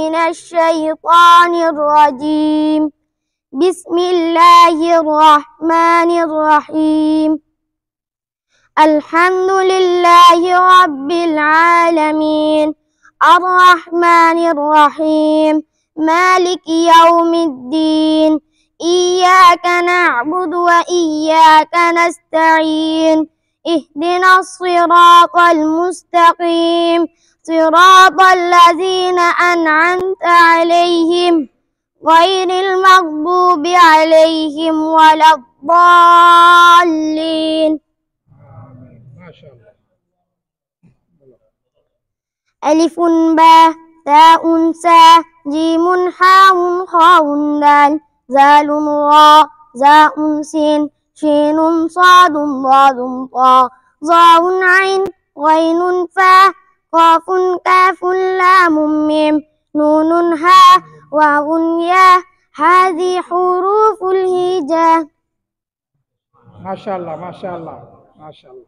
من الشيطان الرجيم بسم الله الرحمن الرحيم الحمد لله رب العالمين الرحمن الرحيم مالك يوم الدين إياك نعبد وإياك نستعين اهدنا الصراط المستقيم صراط الذين أنعمت عليهم غير المغضوب عليهم ولا الضالين ما شاء الله ألف باء تاء سا جيم حاء خاء دال زال راء زاء سين شين صاد ضاد طاء ظاء عين غين فاء قاف كاف لام ميم نون هاء واو ياء هذه حروف الهجاء ما شاء الله ما شاء الله ما شاء الله.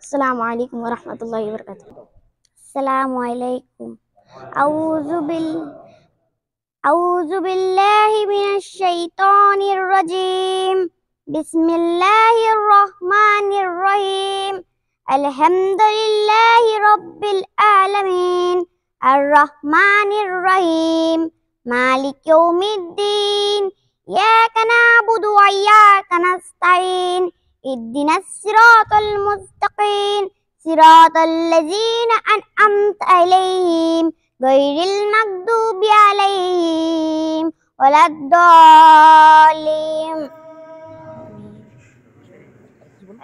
السلام عليكم ورحمة الله وبركاته. السلام عليكم. أعوذ بالله من الشيطان الرجيم بسم الله الرحمن الرحيم الحمد لله رب العالمين الرحمن الرحيم مالك يوم الدين إياك نعبد وإياك نستعين اهدنا الصراط المستقيم صراط الذين أنعمت عليهم غير المغضوب عليهم ولا الضالين.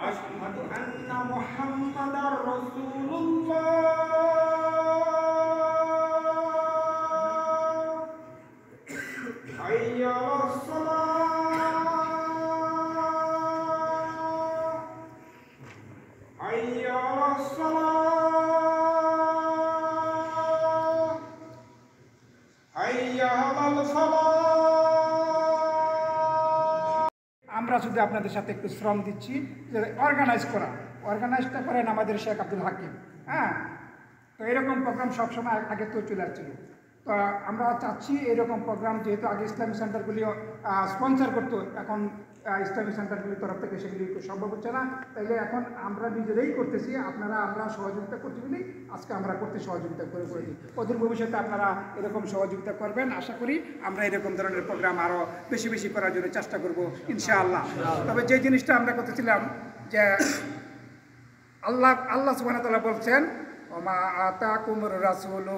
أشهد أن محمدا رسول الله. حي على الصلاة حي على الصلاة حي على الفلاح. আমরা শুধু আপনাদের সাথে একটু শ্রম দিচ্ছি যে অর্গানাইজটা করেন আমাদের শেখ আব্দুল হাকিম। হ্যাঁ, তো এরকম প্রোগ্রাম সবসময় আগে তো চলে আসছিল। তো আমরা চাচ্ছি এরকম প্রোগ্রাম, যেহেতু আগে ইসলামী সেন্টারগুলি স্পন্সর করতো, এখন ইসলামী সেন্টারগুলির তরফ থেকে সেগুলি সম্ভব হচ্ছে না, তাইলে এখন আমরা নিজেরাই করতেছি। আমরা সহযোগিতা করছি বলেই আজকে আমরা করতে সহযোগিতা করেছি। অদূর ভবিষ্যতে আপনারা এরকম সহযোগিতা করবেন আশা করি। আমরা এরকম ধরনের প্রোগ্রাম আরও বেশি বেশি করার জন্য চেষ্টা করব ইনশাআল্লাহ। তবে যে জিনিসটা আমরা করতেছিলাম যে আল্লাহ সুবহানাহু ওয়া তাআলা বলছেন ওমা আতাকুমুর রাসূলু